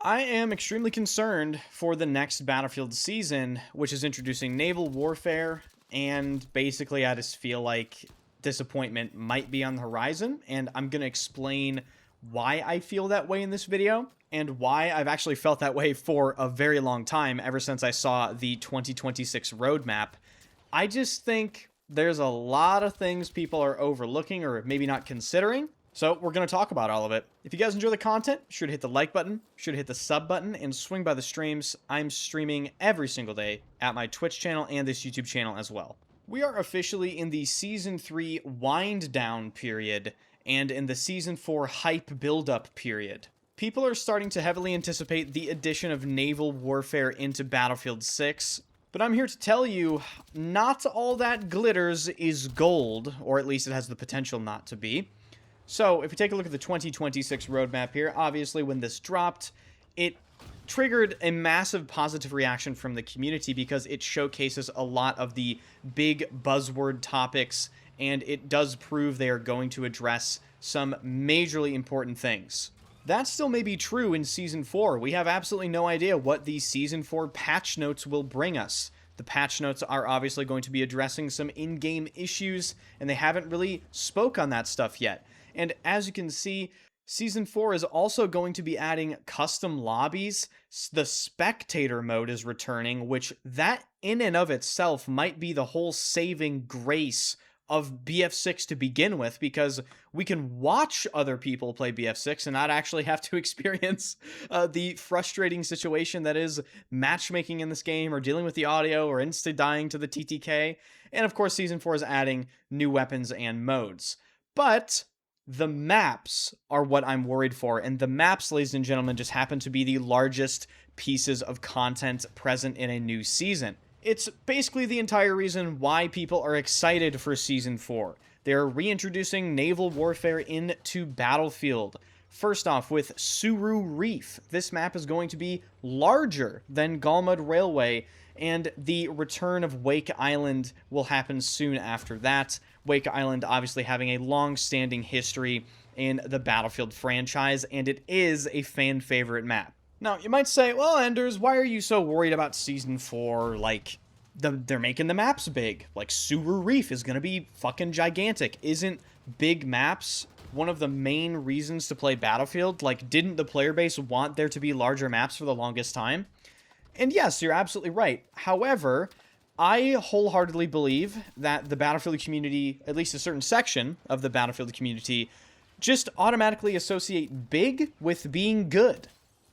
I am extremely concerned for the next Battlefield season, which is introducing naval warfare, and basically I just feel like disappointment might be on the horizon, and I'm going to explain why I feel that way in this video, and why I've actually felt that way for a very long time, ever since I saw the 2026 roadmap. I just think there's a lot of things people are overlooking or maybe not considering. So we're going to talk about all of it. If you guys enjoy the content, be sure to hit the like button, be sure to hit the sub button, and swing by the streams. I'm streaming every single day at my Twitch channel and this YouTube channel as well. We are officially in the Season 3 wind down period and in the Season 4 hype build-up period. People are starting to heavily anticipate the addition of naval warfare into Battlefield 6, but I'm here to tell you, not all that glitters is gold, or at least it has the potential not to be. So, if we take a look at the 2026 roadmap here, obviously when this dropped, it triggered a massive positive reaction from the community because it showcases a lot of the big buzzword topics, and it does prove they are going to address some majorly important things. That still may be true in Season 4. We have absolutely no idea what the Season 4 patch notes will bring us. The patch notes are obviously going to be addressing some in-game issues, and they haven't really spoke on that stuff yet. And as you can see, Season 4 is also going to be adding custom lobbies. The spectator mode is returning, which that in and of itself might be the whole saving grace of BF6 to begin with, because we can watch other people play BF6 and not actually have to experience the frustrating situation that is matchmaking in this game, or dealing with the audio, or insta-dying to the TTK. And of course, Season 4 is adding new weapons and modes. But the maps are what I'm worried for, and the maps, ladies and gentlemen, just happen to be the largest pieces of content present in a new season. It's basically the entire reason why people are excited for Season 4. They're reintroducing naval warfare into Battlefield. First off, with Suru Reef, this map is going to be larger than Galmud Railway, and the return of Wake Island will happen soon after that. Wake Island obviously having a long-standing history in the Battlefield franchise, and it is a fan-favorite map. Now, you might say, well, Enders, why are you so worried about Season 4? Like, they're making the maps big. Like, Suru Reef is going to be fucking gigantic. Isn't big maps one of the main reasons to play Battlefield? Like, didn't the player base want there to be larger maps for the longest time? And yes, you're absolutely right. However, I wholeheartedly believe that the Battlefield community, at least a certain section of the Battlefield community, just automatically associate big with being good.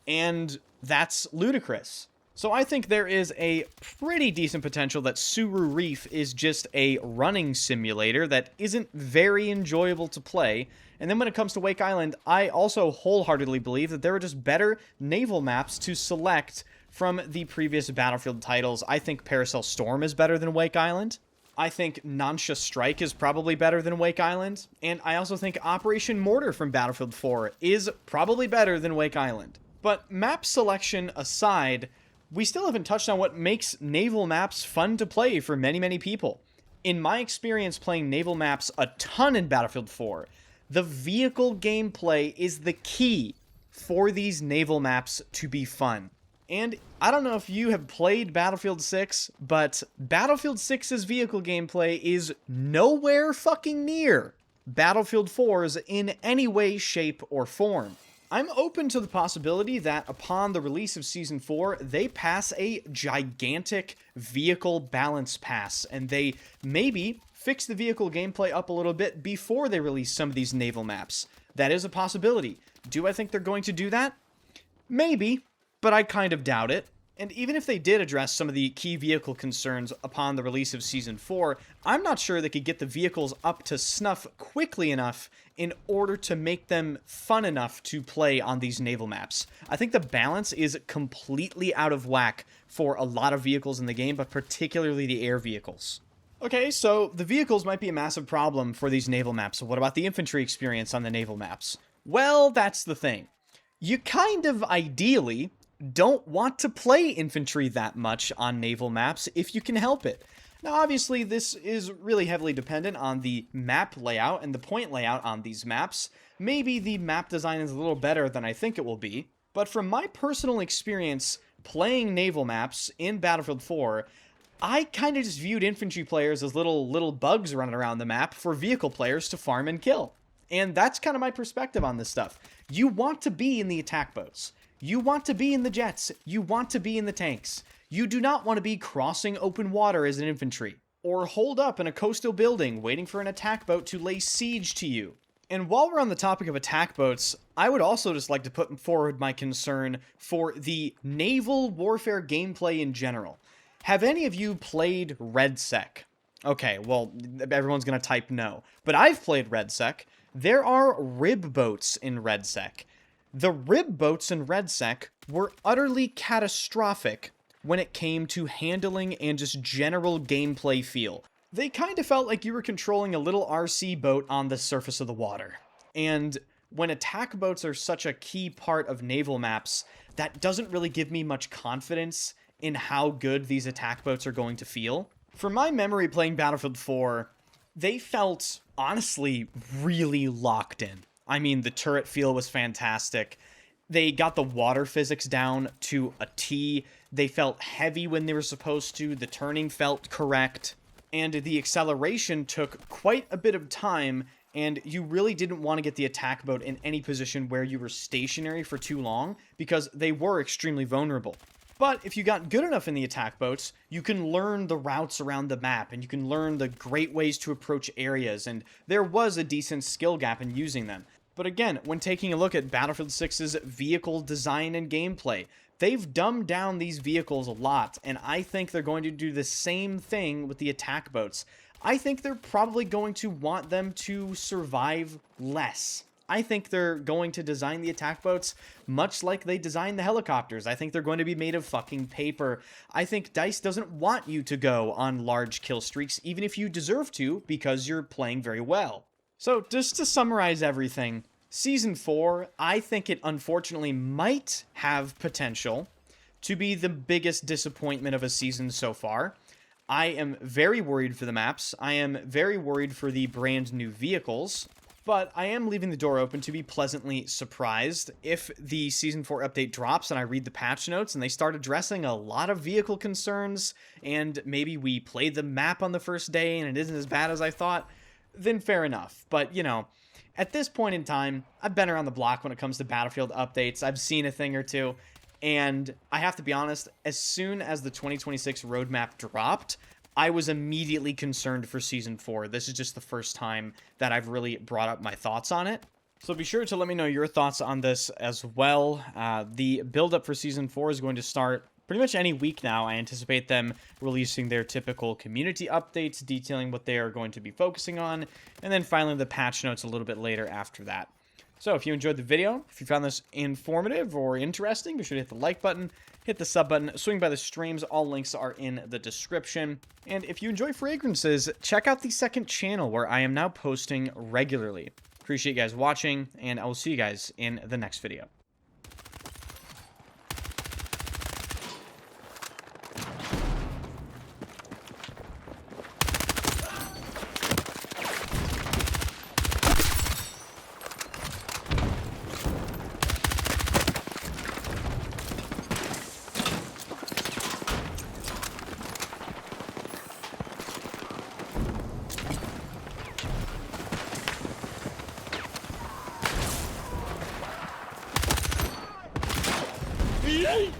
And that's ludicrous. So I think there is a pretty decent potential that Suru Reef is just a running simulator that isn't very enjoyable to play. And then when it comes to Wake Island, I also wholeheartedly believe that there are just better naval maps to select from the previous Battlefield titles. I think Paracel Storm is better than Wake Island. I think Nansha Strike is probably better than Wake Island. And I also think Operation Mortar from Battlefield 4 is probably better than Wake Island. But map selection aside, we still haven't touched on what makes naval maps fun to play for many, many people. In my experience playing naval maps a ton in Battlefield 4, the vehicle gameplay is the key for these naval maps to be fun. And I don't know if you have played Battlefield 6, but Battlefield 6's vehicle gameplay is nowhere fucking near Battlefield 4's in any way, shape, or form. I'm open to the possibility that upon the release of Season 4, they pass a gigantic vehicle balance pass, and they maybe fix the vehicle gameplay up a little bit before they release some of these naval maps. That is a possibility. Do I think they're going to do that? Maybe, but I kind of doubt it. And even if they did address some of the key vehicle concerns upon the release of Season 4, I'm not sure they could get the vehicles up to snuff quickly enough in order to make them fun enough to play on these naval maps. I think the balance is completely out of whack for a lot of vehicles in the game, but particularly the air vehicles. Okay, so the vehicles might be a massive problem for these naval maps. So what about the infantry experience on the naval maps? Well, that's the thing. You kind of ideally don't want to play infantry that much on naval maps if you can help it. Now, obviously, this is really heavily dependent on the map layout and the point layout on these maps. Maybe the map design is a little better than I think it will be. But from my personal experience playing naval maps in Battlefield 4, I kind of just viewed infantry players as little bugs running around the map for vehicle players to farm and kill. And that's kind of my perspective on this stuff. You want to be in the attack boats. You want to be in the jets. You want to be in the tanks. You do not want to be crossing open water as an infantry, or hold up in a coastal building waiting for an attack boat to lay siege to you. And while we're on the topic of attack boats, I would also just like to put forward my concern for the naval warfare gameplay in general. Have any of you played RedSec? Okay, well, everyone's going to type no. But I've played RedSec. There are rib boats in RedSec. The rib boats in RedSec were utterly catastrophic when it came to handling and just general gameplay feel. They kind of felt like you were controlling a little RC boat on the surface of the water. And when attack boats are such a key part of naval maps, that doesn't really give me much confidence in how good these attack boats are going to feel. From my memory playing Battlefield 4, they felt, honestly, really locked in. I mean, the turret feel was fantastic. They got the water physics down to a T. They felt heavy when they were supposed to. The turning felt correct. And the acceleration took quite a bit of time, and you really didn't want to get the attack boat in any position where you were stationary for too long, because they were extremely vulnerable. But if you got good enough in the attack boats, you can learn the routes around the map, and you can learn the great ways to approach areas, and there was a decent skill gap in using them. But again, when taking a look at Battlefield 6's vehicle design and gameplay, they've dumbed down these vehicles a lot, and I think they're going to do the same thing with the attack boats. I think they're probably going to want them to survive less. I think they're going to design the attack boats much like they designed the helicopters. I think they're going to be made of fucking paper. I think DICE doesn't want you to go on large kill streaks, even if you deserve to, because you're playing very well. So, just to summarize everything, Season 4, I think it unfortunately might have potential to be the biggest disappointment of a season so far. I am very worried for the maps. I am very worried for the brand new vehicles. But I am leaving the door open to be pleasantly surprised if the Season 4 update drops and I read the patch notes and they start addressing a lot of vehicle concerns, and maybe we played the map on the first day and it isn't as bad as I thought, then fair enough. But, you know, at this point in time, I've been around the block when it comes to Battlefield updates. I've seen a thing or two, and I have to be honest, as soon as the 2026 roadmap dropped, I was immediately concerned for Season 4. This is just the first time that I've really brought up my thoughts on it. So be sure to let me know your thoughts on this as well. The build-up for Season 4 is going to start pretty much any week now. I anticipate them releasing their typical community updates, detailing what they are going to be focusing on, and then finally the patch notes a little bit later after that. So if you enjoyed the video, if you found this informative or interesting, be sure to hit the like button, hit the sub button, swing by the streams. All links are in the description. And if you enjoy fragrances, check out the second channel where I am now posting regularly. Appreciate you guys watching, and I will see you guys in the next video. Yay!